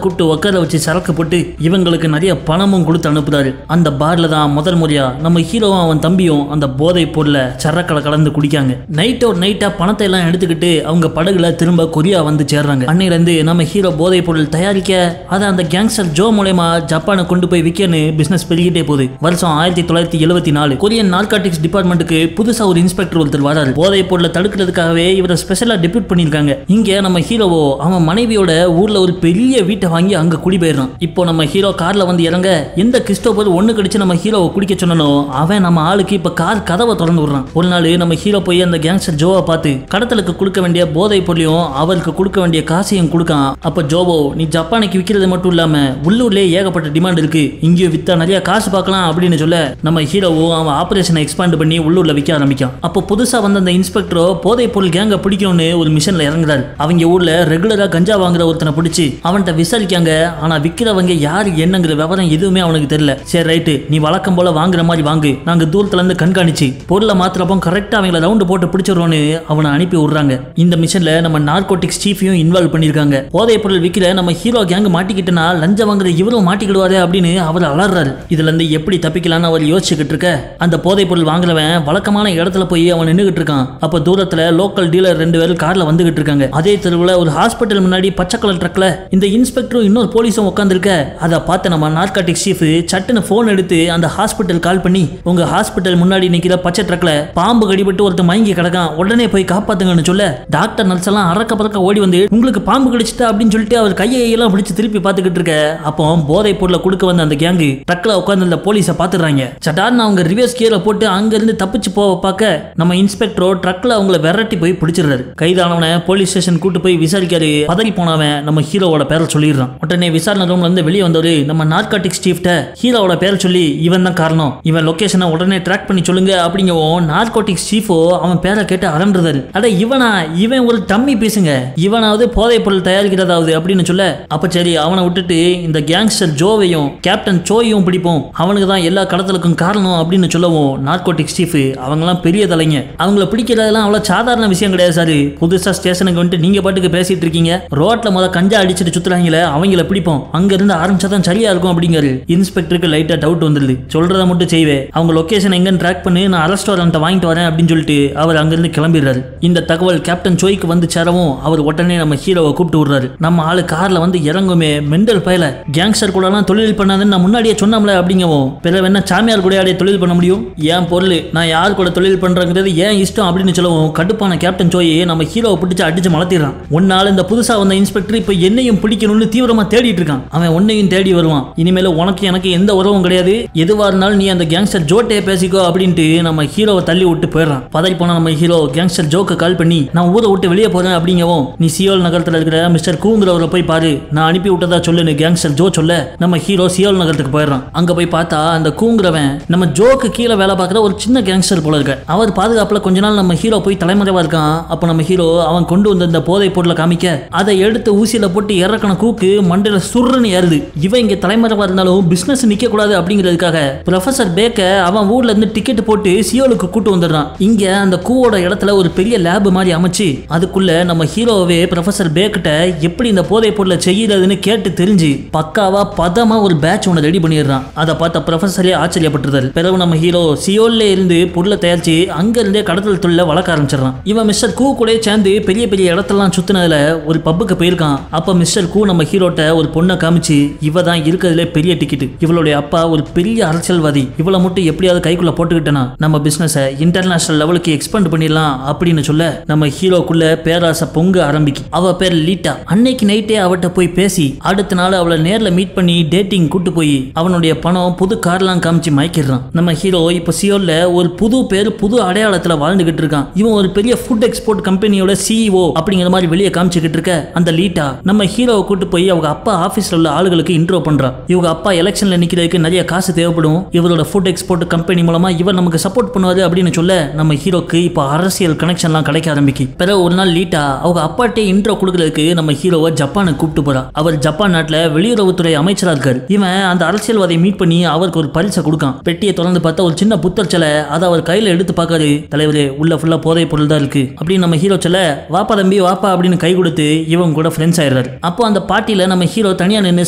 Speaker 1: கூப்பிட்டு உட்கார வச்சு சரக்கு போட்டு இவங்களுக்கு நிறைய பணமும் கொடுத்து அனுப்புறாரு. அந்த பார்ல தான் முதல் முறையா நம்ம ஹீரோவும் அவன் தம்பியும் அந்த போதை பொருளை சரக்களை கலந்து குடிக்காங்க. நைட்டா பணத்தை எல்லாம் எடுத்துக்கிட்டு அவங்க படகுல திரும்ப கொரியா வந்து சேர்றாங்க. அன்னையில இருந்து நம்ம ஹீரோ போதை பொருள் தயாரிக்க அதை அந்த கேங்ஸ்டர் ஜோ மூலமா ஜப்பானை கொண்டு போய் விற்கன்னு பிசினஸ் பெருகிட்டே போகுது. வருஷம் 1974 கொரியன் நார்காட்டிக்ஸ் டிபார்ட்மெண்ட்டுக்கு புதுசா ஒரு இன்ஸ்பெக்டர் ஒருத்தர் வராரு. போதை பொருளை தடுக்கிறதுக்காகவே இவரை ஸ்பெஷலா டெபியூட் பண்ணிருக்காங்க. இங்க நம்ம ஹீரோவோ அவன் மனைவியோட ஊர்ல ஒரு பெரிய வீட்டை வாங்கி அங்க குடிபெயர்றான். இப்போ நம்ம ஹீரோ கார்ல வந்து இறங்க எந்த கிறிஸ்டோபர் ஒண்ணு கடிச்சு நம்ம ஹீரோவை குடிக்க சொன்னனோ அவன் நம்ம ஆளுக்கு இப்ப கார் கதவை திறந்து விடுறான். ஒரு நாள் நம்ம ஹீரோ போய் அந்த கேங்ஸ்டர் ஜோவை பார்த்து கடத்தலுக்கு கொடுக்க வேண்டிய போதை பொருளையும் அவருக்கு கொடுக்க வேண்டிய காசையும் கொடுக்கான். அப்ப ஜோவோ நீ ஜப்பானுக்கு விற்கிறது மட்டும் இல்லாம உள்ளூர்லயே ஏகப்பட்ட டிமாண்ட் இருக்கு, இங்கேயும் வித்தா நிறைய காசு பார்க்கலாம் அப்படின்னு சொல்ல நம்ம ஹீரோவோ அவன் ஆபரேஷனை எக்ஸ்பாண்ட் பண்ணி உள்ளூர்ல விற்க ஆரம்பிக்கான். அப்போ புதுசா வந்த அந்த இன்ஸ்பெக்டரோ போதை பொருள் கேங்க பிடிக்கணும்னு ஒரு மிஷன்ல இறங்குறாரு. அவங்க ஊர்ல ரெகுலரா கஞ்சா வாங்குற ஒருத்தனை பிடிச்சி அவன்கிட்ட விசாரிக்காங்க. ஆனா விக்கிறவங்க யாரு என்னங்கிற விவரம் எதுவுமே அவனுக்கு தெரியல. சரி ரைட்டு, நீ வழக்கம் போல வாங்குற மாதிரி வாங்கு, நாங்க தூரத்துல இருந்து கண்காணிச்சு பொருளை மாத்திரப்போ கரெக்டா அவங்கள ரவுண்டு போட்டு பிடிச்சிடுறோன்னு அவனை அனுப்பி விடுறாங்க. இந்த மிஷன்ல நம்ம நார்கோட்டிக்ஸ் சீஃபையும் இன்வால்வ் பண்ணிருக்காங்க. போதை பொருள் விற்கிற நம்ம ஹீரோ கேங் மாட்டிக்கிட்டனா லஞ்சம் வாங்குற இவரும் மாட்டிக்கிடுவாரு அப்படின்னு அவர் அலறாரு. இதுல இருந்து எப்படி தப்பிக்கலான்னு அவர் யோசிச்சுக்கிட்டு இருக்க அந்த போதை பொருள் வாங்குறவன் வழக்கமான இடத்துல போய் அவன் நின்றுகிட்டு இருக்கான். அப்ப தூரத்துல லோக்கல் டீலர் 2 பேரும் கார்ல வந்துகிட்டு இருக்காங்க. அதே தெருவுல ஒரு ஹாஸ்பிட்டல் முன்னாடி பச்சை கலர் ட்ரக்ல இந்த இன்ஸ்பெக்டரும் இன்னொரு போலீஸும் உட்கார்ந்திருக்க அதை பார்த்து நம்ம நார்காட்டிக் சீஃப் சட்டுன்னு போன் எடுத்து அந்த ஹாஸ்பிட்டல் கால் பண்ணி உங்க ஹாஸ்பிட்டல் முன்னாடி நிக்கிற பச்சை ட்ரக்ல பாம்பு கடிபட்டு ஒருத்தர் மயங்கி கிடக்கான், உடனே போய் காப்பாத்துங்கன்னு சொல்ல டாக்டர் நர்ஸ் எல்லாம் அறக்க பறக்க ஓடி வந்து உங்களுக்கு பாம்பு கடிச்சிட்டா அப்படின்னு சொல்லிட்டு அவர் கையெல்லாம் பிடிச்சு திருப்பி பார்த்துக்கிட்டு இருக்க. அப்போ போதை பொருளை கொடுக்க வந்த அந்த கேங்கு ட்ரக்ல உட்கார்ந்து அந்த போலீஸை பாத்துறாங்க. சட்டார்னு அவங்க ரிவர்ஸ் கியர்ல போட்டு அங்க இருந்து தப்பிச்சு போக பார்க்க நம்ம இன்ஸ்பெக்டரோ ட்ரக்ல அவங்கள விரட்டி போய் பிடிச்சிடுறாரு. கைதானவனை போலீஸ் ஸ்டேஷன் கூட்டு போய் விசாரிக்காரு. பதறி போனவன் நம்ம ஹீரோவோட பேரை சொல்லிடுறான். உடனே விசாரணை ரூம்ல இருந்து வெளியே வந்தவரு நம்ம நார்காட்டிக்ஸ் சீஃப்ட ஹீரோவோட பேரை சொல்லி இவன் தான் காரணம், இவன் லொகேஷனை உடனே ட்ராக் பண்ணி சொல்லுங்க அப்படிங்கவும் நார்கோட்டிக்ஸ் சீஃபோ அவன் பேரை கேட்டு அரண்டுறாரு. அட இவனா, இவன் ஒரு டம்மி பீஸுங்க, இவனாவது போதை பொருள் தயாரிக்கிறதாவது அப்படின்னு சொல்ல அப்ப சரி அவனை விட்டுட்டு இந்த கேங்ஸ்டர் ஜோவையும் கேப்டன் சோயையும் பிடிப்போம், அவனுக்கு தான் எல்லா கடத்தலுக்கும் காரணம் அப்படின்னு சொல்லவும் நார்கோட்டிக்ஸ் சீஃப் அவங்கலாம் பெரிய தலைங்க, அவங்கள பிடிக்கிறதெல்லாம் அவ்வளவு சாதாரண விஷயம் கிடையாது சார், புதுசா ஸ்டேஷனுக்கு வந்துட்டு நீங்க பாட்டுக்கு பேசிட்டு இருக்கீங்க, ரோட்ல முத கஞ்சா அடிச்சுட்டு சுத்துறாங்களே அவங்கள பிடிப்போம், அங்க இருந்து ஆரம்பிச்சாதான் சரியா இருக்கும் அப்படிங்கிறாரு. இன்ஸ்பெக்டருக்கு லைட்டா டவுட் வந்துருது. சொல்றத மட்டும் செய்வே, அவங்க லொகேஷன் எங்கன்னு ட்ராக் பண்ணி நான் அரெஸ்ட் வாரண்ட்டை வாங்கிட்டு வரேன் அப்படின்னு சொல்லிட்டு அவர் அங்கிருந்து கிளம்பிடுறாரு. இந்த தகவல் கேப்டன் சோய்க்கு வந்து சேரவும் அவர் உடனே நம்ம ஹீரோவை கூப்பிட்டு விடுறாரு. நம்ம ஆளு கார்ல வந்து இறங்குமே மெண்டல் பயல, கேங்ஸ்டர் கூட எல்லாம் தொழில் பண்ணாதுன்னு நான் முன்னாடியே சொன்னோம்ல அப்படிங்கவும் பிறகு என்ன சாமியார் கூட தொழில் பண்ண முடியும், ஏன் பொருள் நான் யார் கூட தொழில் பண்றங்கிறது ஏன் இஷ்டம் அப்படின்னு சொல்லவும் கடுப்பான கேப்டன் சோய் நம்ம ஹீரோவை பிடிச்சு அடிச்சு மலத்திடுறான். ஒன்னால இந்த புதுசா வந்த இன்ஸ்பெக்டர் இப்ப என்னையும் பிடிக்கணும்னு தீவிரமா தேடிட்டு இருக்கான், அவன் உன்னையும் தேடி வருவான், இனிமேல உனக்கு எனக்கு எந்த உறவும் கிடையாது, எதுவா இருந்தாலும் நீ அந்த கேங்ஸ்டர் ஜோட்டே பேசிக்கோ அப்படின்ட்டு நம்ம ஹீரோவை தள்ளி விட்டு போயிடறான். பதறி போன நம்ம ஹீரோ கேங்ஸ்டர் ஜோக்கு கால் பண்ணி நான் ஊரை விட்டு வெளியே போறேன் அப்படிங்கவும் நீ சியோல் நகரத்துல இருக்கிற மிஸ்டர் கூங்கிறவரை போய் பாரு, நான் அனுப்பி விட்டதா சொல்லுன்னு கேங்ஸ்டர் ஜோ சொல்ல நம்ம ஹீரோ சியோல் நகரத்துக்கு போயிடறான். அங்க போய் பார்த்தா அந்த கூங்கிறவன் நம்ம ஜோக்கு கீழே வேலை பார்க்குற ஒரு சின்ன கேங்ஸ்டர் போல இருக்க. அவர் பாதுகாப்புல கொஞ்ச நாள் நம்ம ஹீரோ போய் தலைமறைவா இருக்கான். அப்ப நம்ம ஹீரோ அவன் கொண்டு வந்த இந்த போதை பொருளை காமிக்க அதை எடுத்து ஊசியில போட்டு இறக்கண கூக்கு மண்டையில சுருன்னு ஏறுது. இவன் இங்க தலைமறைவா இருந்தாலும் பிசினஸ் நிக்க கூடாது அப்படிங்கிறதுக்காக ப்ரொஃபசர் பேக்க அவன் ஊர்ல இருந்து டிக்கெட் போட்டு சியோலுக்கு கூட்டு வந்துடுறான். இங்க அந்த கூவோட இடத்துல ஒரு பெரிய லேப் மாதிரி அமைச்சு அதுக்குள்ள நம்ம ஹீரோவே ப்ரொஃபசர் பேக்கிட்ட எப்படி இந்த போதை பொருளை செய்யறதுன்னு கேட்டு தெரிஞ்சு பக்காவா பதமா ஒரு பேட்ச் ஒன்று ரெடி பண்ணிடுறான். அதை பார்த்த ப்ரொஃபசரே ஆச்சரியப்பட்டுறாரு. பிறகு நம்ம ஹீரோ சியோல்ல இருந்து பொருளை தயாரிச்சு அங்க இருந்தே கடத்தல் தொழில வளர்க்க ஆரம்பிச்சிடறான். இவன் மிஸ்டர் கூ கூட சேர்ந்து பெரிய பெரிய இடத்தெல்லாம் சுத்தினதுல ஒரு பப்புக்கு போயிருக்கான். அப்ப மிஸ்டர் கூ நம்ம ஹீரோட்ட ஒரு பொண்ணை காமிச்சு இவ தான் இருக்கிறதுல பெரிய டிக்கெட், இவளுடைய அப்பா ஒரு பெரிய அரசியல்வாதி, இவளை மட்டும் எப்படியாவது கைக்குள்ள போட்டுக்கிட்டனா நம்ம பிசினஸ் இன்டர்நேஷனல் லெவலுக்கு எக்ஸ்பேண்ட் பண்ணிடலாம் அப்படின்னு சொல்ல நம்ம ஹீரோக்குள்ள பேராசை பொங்க ஆரம்பிக்கும். அவ பேர் லீட்டா. அன்னைக்கு நைட்டே அவட்ட போய் பேசி அடுத்த நாள் அவளை நேர்ல மீட் பண்ணி டேட்டிங் கூட்டு போய் அவனுடைய பணம் புது கார்லாம் காமிச்சு மயக்கிடுறான். நம்ம ஹீரோ இப்ப சியோல்ல ஒரு புது பேர் புது அடையாளத்துல வாழ்ந்துகிட்டு இருக்கான். இவன் ஒரு பெரிய ஃபுட் எக்ஸ்போர்ட் கம்பெனியோட சிஇஓ அப்படிங்கிற மாதிரி வெளியே காமிச்சுக்கிட்டு இருக்க அந்த லீட்டா நம்ம ஹீரோவை கூட்டு போய் அவங்க அப்பா ஆபீஸ்ல உள்ள ஆளுகளுக்கு இன்ட்ரோ பண்றான். இவங்க அப்பா எலெக்ஷன்ல நிக்கிறதுக்கு நிறைய காசு தேவைப்படும், இவரோட ஃபுட் எக்ஸ்போர்ட் கம்பெனி மூலமா இவர் நமக்கு சப்போர்ட் பண்ணுவாரு அப்படின்னு சொல்ல நம்ம ஹீரோக்கு இப்ப அரசியல் கனெக்ஷன்லாம் கிடைக்க ஆரம்பிக்கும். பிறகு ஒரு நாள் லீட்டா அவங்க அப்பாட்டே இன்ட்ரோ கொடுக்கறதுக்கு நம்ம ஹீரோவை ஜப்பானுக்கு கூப்பிட்டு போறா. அவர் ஜப்பான் நாட்டுல வெளியுறவுத்துறை அமைச்சரா இருக்காரு. இவன் அந்த அரசியல்வாதியை மீட் பண்ணி அவருக்கு ஒரு பரிசை கொடுக்கான். பெட்டியை திறந்து பார்த்தா ஒரு சின்ன புத்தர் சிலை, அதை அவர் கையில எடுத்து பார்க்காரு. தலைவரே உள்ள ஃபுல்லா போதை பொருள் தான் இருக்கு அப்படின்னு நம்ம ஹீரோ சொல்ல வாப்பா தம்பி வாப்பா அப்படின்னு கை கொடுத்து சேர்ந்து இவங்க கூட ஃப்ரெண்ட்ஸ் ஆயிடுறாரு. அப்போ அந்த பார்ட்டியில நம்ம ஹீரோ தனியா நின்று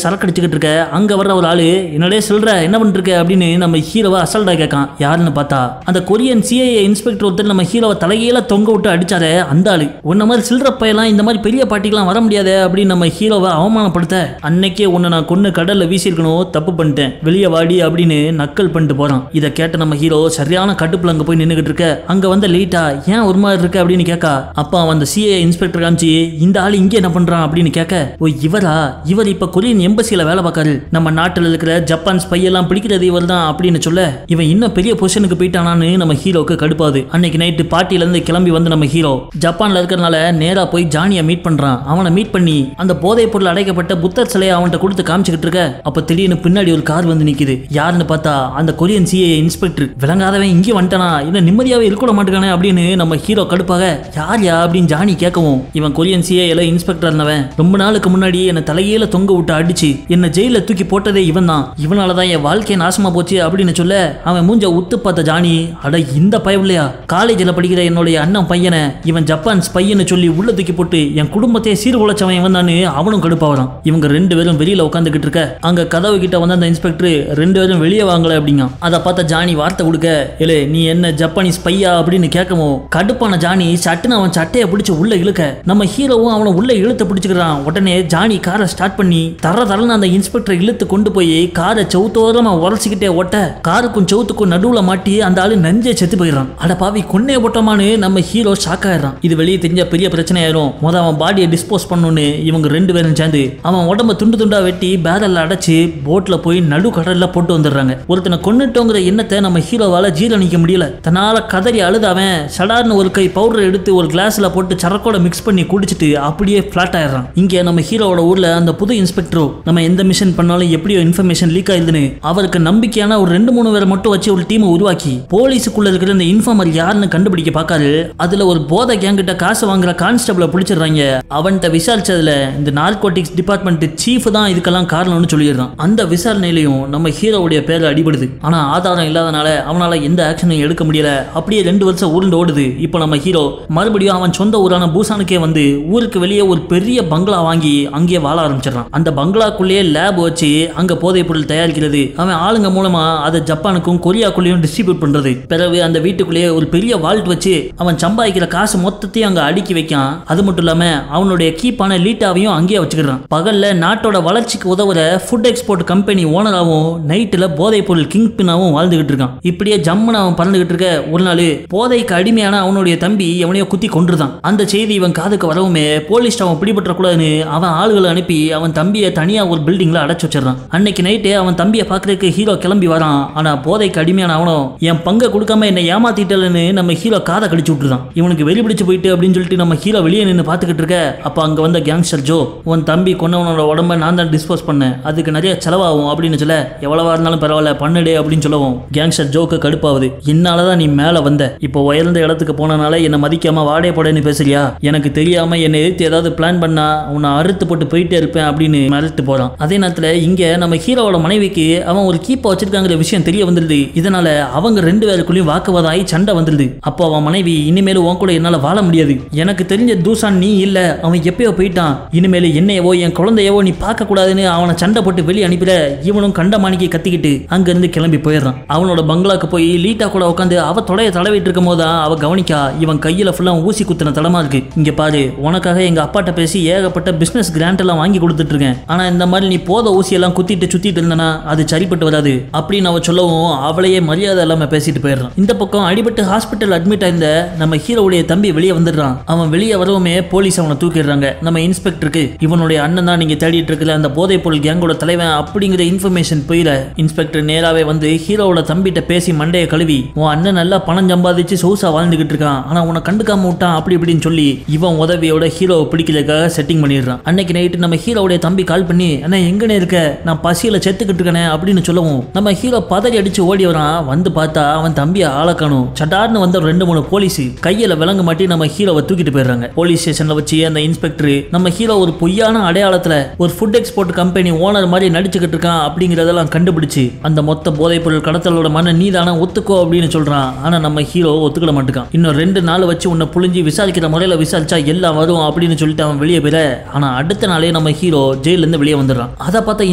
Speaker 1: சரக்கு அடிச்சுக்கிட்டு இருக்க அங்க வர்ற ஒரு ஆளு என்னடே சொல்ற என்ன பண்ணிட்டு இருக்க அப்படின்னு நம்ம ஹீரோவை அசல்டா கேட்கான். யாருன்னு பார்த்தா அந்த கொரியன் சிஐஏ இன்ஸ்பெக்டர் ஒருத்தர் நம்ம ஹீரோவை தலையில தொங்க விட்டு அடிச்சாரு. அந்த ஆளு உன்ன மாதிரி சில்ற பையெல்லாம் இந்த மாதிரி பெரிய பார்ட்டிக்கெல்லாம் வர முடியாது அப்படின்னு நம்ம ஹீரோவை அவமானப்படுத்த அன்னைக்கே உன்னை நான் கொன்னு கடல்ல வீசிருக்கணும், தப்பு பண்ணிட்டேன், வெளியே வாடி அப்படின்னு நக்கல் பண்ணிட்டு போறான். இதை கேட்ட நம்ம ஹீரோ சரியான கட்டுப்புல அங்க போய் நின்னுகிட்டு இருக்க அங்க வந்த லேட்டா ஏன் ஒரு மாதிரி இருக்க அப்படின்னு கேட்கா. அப்பா அந்த சிஐஏ இன்ஸ்பெக்டர் காமிச்சு இந்த ஆளு இங்க என்ன பண்றான் அப்படின்னு கேட்க, ஓ இவரா, இவர் இப்ப கொரியன் எம்பசியில வேலை பார்க்காரு, நம்ம நாட்டில் இருக்கிற ஜப்பான் ஸ்பை எல்லாம் பிடிக்கிறது இவர் தான் அப்படின்னு சொல்ல இவன் இன்னும் பெரிய பொசிஷனுக்கு போயிட்டானான்னு நம்ம ஹீரோக்கு கடுப்பாது. அன்னைக்கு நைட்டு பார்ட்டில இருந்து கிளம்பி வந்து நம்ம ஹீரோ ஜப்பான்ல இருக்கிறனால நேரா போய் ஜானியை மீட் பண்றான். அவனை மீட் பண்ணி அந்த போதைப் பொருள் அடைக்கப்பட்ட புத்தர் சிலையை அவன்கிட்ட கொடுத்து காமிச்சுக்கிட்டு இருக்க அப்ப திடீர்னு பின்னாடி ஒரு கார் வந்து நிக்குது. யாருன்னு பார்த்தா அந்த கொரியன் சிஐஏ இன்ஸ்பெக்டர். விளங்காதவன் இங்கே வந்துட்டானா, இன்னும் நிம்மதியாவே இருக்க மாட்டேங்கானே அப்படின்னு நம்ம ஹீரோ கடுப்பாக யார் யா அப்படின்னு ஜானி கேட்கவும் இவன் கொரியன் சிஐஏல இன்ஸ்பெக்டர் இருந்தவன், ரொம்ப நாளுக்கு முன்னாடி என்ன தலையில தொங்க விட்டு அடிச்சு என்ன ஜெயில தூக்கி போட்டதே இவன் தான், இவனாலதான் என் வாழ்க்கையை நாசமா போச்சு அப்படின்னு சொல்ல அவன் மூஞ்ச உத்து பார்த்த ஜானி, அட இந்த பயவில்லையா, காலேஜில் படிக்கிற என்னுடைய அண்ணன் பையனை இவன் ஜப்பான் ஸ்பையன்னு சொல்லி உள்ள தூக்கி போட்டு என் குடும்பத்தையே சீர்குலைச்சவன் இவன் தானு அவனும் கடுப்பாவறான். இவங்க ரெண்டு பேரும் வெளியில உட்காந்துக்கிட்டு இருக்க அங்க கதவு கிட்ட வந்து அந்த இன்ஸ்பெக்டர் ரெண்டு பேரும் வெளியே வாங்கல அப்படிங்க. அதை பார்த்த ஜானி வார்த்தை கொடுக்க, ஏலே நீ என்ன ஜப்பானீஸ் பையா அப்படின்னு கேட்கவும் கடுப்பான ஜானி சட்டுன்னு அவன் சட்டையை பிடிச்சு உள்ள இழுக்க நம்ம ஹீரோவும் அவனை உள்ள இழுத்து பிடிச்சுக்கிறான். உடனே ஜானி காரை ஸ்டார்ட் பண்ணி தரன்னு அந்த இன்ஸ்பெக்டரை இழுத்து கொண்டு போய் காரை சவுத்தோரமா உரசிக்கிட்டே ஓட்ட காருக்கும் சவுத்துக்கும் நடுவுல மாட்டி அந்த ஆளு நஞ்சே செத்து போயிடறான். அட பாவி கொன்னே போட்டோமான்னு நம்ம ஹீரோ ஷாக் ஆயிடுறான். இது வெளியே தெரிஞ்ச பெரிய பிரச்சனை ஆயிரும். முதல் அவன் பாடியை டிஸ்போஸ் பண்ணணும்னு இவங்க ரெண்டு பேரும் சேர்ந்து அவன் உடம்ப துண்டு துண்டா வெட்டி பேரல்ல அடைச்சு போட்ல போய் நடு கடல்ல போட்டு வந்துடுறாங்க. ஒருத்தனை கொன்னுட்டோங்கிற எண்ணத்தை நம்ம ஹீரோவால ஜீரணிக்க முடியல. தன்னால கதறி அழுதாவன் சடார்னு ஒரு கை பவுடர் எடுத்து ஒரு கிளாஸ்ல போட்டு சரக்கோட மிக்ஸ் பண்ணி குடிச்சிட்டு அப்படியே பிளாட் ஆயிடுறான். இங்க நம்ம ஹீரோவோட ஊர்ல அந்த புது இன்ஸ்பெக்டரோ நம்ம எந்த மிஷன் பண்ணாலும் எப்படியோ இன்ஃபர்மேஷன் லீக் ஆயிருதுன்னு அவருக்கு நம்பிக்கையான ஒரு 2-3 பேரை மட்டும் வச்சு ஒரு டீமை உருவாக்கி போலீஸுக்குள்ள இருக்கிற இந்த இன்ஃபார்மர் யாருன்னு கண்டுபிடிக்க பார்க்காரு. அதுல ஒரு போதை கேங்கிட்ட காசு வாங்குற கான்ஸ்டபிளை பிடிச்சிடுறாங்க. அவன்கிட்ட விசாரிச்சதுல இந்த நார்கோட்டிக்ஸ் டிபார்ட்மெண்ட் சீஃப் தான் இதுக்கெல்லாம் காரணம்னு சொல்லிடுறான். அந்த விசாரணையிலையும் நம்ம ஹீரோவுடைய பேர் அடிபடுது. ஆனா ஆதாரம் இல்லாதனால அவனால எந்த ஆக்ஷனும் எடுக்க முடியல. அப்படியே 2 வருஷம் ஊர்ந்து ஓடுது. இப்போ நம்ம ஹீரோ மறுபடியும் அவன் சொந்த ஊரான பூசானுக்கே வந்து ஊருக்கு வெளியே ஒரு பெரிய பங்களா வாங்கி அங்கேயே வாழ ஆரம்பிச்சிடறான். அந்த பங்களாக்குள்ளேயே லேப் வச்சு அங்க போதைப் பொருள் தயாரிக்கிறது, அவன் ஆளுங்க மூலமா அதை ஜப்பானுக்கும் கொரியாக்குள்ளேயும் டிஸ்ட்ரிபியூட் பண்றது. பிறகு அந்த வீட்டுக்குள்ளேயே ஒரு பெரிய வால்ட் வச்சு அவன் சம்பாதிக்கிற காசு மொத்தத்தையும் அங்க அடுக்கி வைக்கான். அது மட்டும் இல்லாம அவனுடைய கீப்பான லீட்டாவையும் அங்கேயே வச்சுக்கிறான். பகல்ல நாட்டோட வளர்ச்சிக்கு உதவுற ஃபுட் எக்ஸ்போர்ட் கம்பெனி ஓனராகவும் நைட்டுல போதைப் பொருள் கிங் பின்னாவும் வாழ்ந்துகிட்டு இருக்கான். இப்படியே ஜம்முன்னு அவன் பறந்துகிட்டு இருக்க ஒரு நாள் போதைக்கு அடிமையான அவனுடைய தம்பி எவனையோ குத்தி கொன்றுதான். அந்த செய்தி இவன் காதுக்கு வரவுமே போலீஸ் அவன் பிடிபற்ற கூடாதுன்னு அவன் ஆளுகளை அனுப்பி அவன் தம்பியை தனியா ஒரு பில்டிங்ல அடைச்சு வச்சிடறான். அன்னைக்கு நைட்டு அவன் தம்பியை பாக்குறதுக்கு ஹீரோ கிளம்பி வரான். ஆனா போதைக்கு அடிமையான அவனும் என் பங்கை கொடுக்காம என்னை ஏமாத்திட்டலன்னு நம்ம ஹீரோ காதை கடிச்சு விட்டுருதான். இவனுக்கு வெறி பிடிச்சு போயிட்டு அப்படின்னு சொல்லிட்டு நம்ம ஹீரோ வெளியே நின்று பாத்துக்கிட்டு இருக்க அப்ப அங்க வந்த கேங்ஸ்டர் ஜோ, உன் தம்பி கொன்னவனோட உடம்ப நான் தான் டிஸ்போஸ் பண்ணேன், அதுக்கு நிறைய செலவாகும் அப்படின்னு சொல்ல எவ்வளவா இருந்தாலும் பரவாயில்ல பண்ணுடே அப்படின்னு சொல்லவும் கேங்ஸ்டர் ஜோக்கு கடுப்பாகுது. என்னாலதான் நீ மேல வந்த, இப்போ உயர்ந்த இடத்துக்கு போனனால என்னை மதிக்காம வாடே போடன்னு பேசுறியா, எனக்கு தெரியாம என்னை எதிர்த்து ஏதாவது பிளான் பண்ணா உன்னை அறுத்து போட்டு போயிட்டே இருப்பேன் அப்படின்னு மிரட்டு போறான். அதே நேரத்துல இங்க நம்ம ஹீரோவோட மனைவிக்கு அவன் ஒரு கீப்பை வச்சிருக்காங்கிற விஷயம் தெரிய வந்துருது. இதனால அவங்க 2 பேருக்குள்ளயும் வாக்குவாதம் ஆகி சண்டை வந்துருது. அப்போ அவன் மனைவி, இனிமேலும் உன் கூட என்னால வாழ முடியாது, எனக்கு தெரிஞ்ச தூசான் நீ இல்ல, அவன் எப்பயோ போயிட்டான், இனிமேல் என்னையவோ என் குழந்தையவோ நீ பார்க்க கூடாதுன்னு அவனை சண்டை போட்டு வெளியே அனுப்பிட இவனும் கண்டமானிக்கு கத்திக்கிட்டு அங்க இருந்து கிளம்பி போயிடுறான். அவனோட பங்களாக்கு போய் லீட்டா கூட உட்காந்து அவ தொடைய தடவிட்டு இருக்கும் போது அவ கவனிக்கா இவன் கையில ஃபுல்லா ஊசி குத்துன தடமா இருக்கு. இங்க பாரு, உனக்காக எங்க அப்பாட்ட பேசி ஏகப்பட்ட பிசினஸ் கிராண்ட் எல்லாம் வாங்கி கொடுத்துட்டு இருக்கேன், ஆனா இந்த மாதிரி நீ போத ஊசி எல்லாம் குத்திட்டு சுத்திட்டு இருந்தனா அது சரிப்பட்டு வராது அப்படின்னு அவ சொல்லவும் அவளையே மரியாதை இல்லாம பேசிட்டு போயிடுறான். இந்த பக்கம் அடிபட்டு ஹாஸ்பிட்டல் அட்மிட் ஆயிருந்த நம்ம ஹீரோவுடைய தம்பி வெளியே வந்துடுறான். அவன் வெளியே வரவுமே போலீஸ் அவனை தூக்கிடுறாங்க. நம்ம இன்ஸ்பெக்டருக்கு இவனுடைய அண்ணன் தான் நீங்க தேடிட்டு இருக்கிற அந்த போதைப் பொருள் கேங்கோட தலைவன் அப்படிங்கிற இன்ஃபர்மேஷன் போயில இன்ஸ்பெக்டர் நேராவே வந்து ஹீரோவோட தம்பிட்ட பேசி மண்டைய கழுவி, உன் அண்ணன் நல்லா பணம் சம்பாதிச்சு சொகுசா வாழ்ந்துகிட்டு இருக்கான், ஆனா உன்னை கண்டுக்காம விட்டான் அப்படி இப்படின்னு சொல்லி இவன் உதவியோட ஹீரோவை பிடிக்கிறதுக்காக செட்டிங் பண்ணிடுறான். அன்னைக்கு நைட்டு நம்ம ஹீரோவுடைய தம்பி கால் பண்ணி, அண்ணா எங்கனே இருக்க, நான் பசியில செத்துக்கிட்டு இருக்கேனே அப்படின்னு சொல்லவும் நம்ம ஹீரோ பதறி அடிச்சு ஓடி வரான். வந்து பார்த்தா அவன் தம்பியை ஆளக்கணும். சட்டார்னு வந்த 2-3 போலீஸ் கையில விலங்கு மாட்டி நம்ம ஹீரோவை தூக்கிட்டு போயிடுறாங்க. போலீஸ் ஸ்டேஷன்ல வச்சு அந்த இன்ஸ்பெக்டர் நம்ம ஹீரோ ஒரு பொய்யான அடையாளத்துல ஒரு ஃபுட் எக்ஸ்போர்ட் கம்பெனி ஓனர் மாதிரி நடிச்சுக்கிட்டு இருக்கான் அப்படிங்கறதெல்லாம் கண்டுபிடிச்சு அந்த மொத்த போதைப் பொருள் கடத்தலோட மன நீதான ஒத்துக்கோ அப்படின்னு சொல்றான். ஆனா நம்ம ஹீரோ ஒத்துக்கிட மாட்டேங்கான். இன்னும் 2 நாள் வச்சு உன்னை புழிஞ்சி விசாரிக்கிற முறையில விசாரிச்சா எல்லாம் வரும் அப்படின்னு சொல்லிட்டு அவன் வெளியே போயிட. ஆனா அடுத்த நாளே நம்ம ஹீரோ ஜெயில இருந்து வெளியே வந்துடுறான். அதை பார்த்த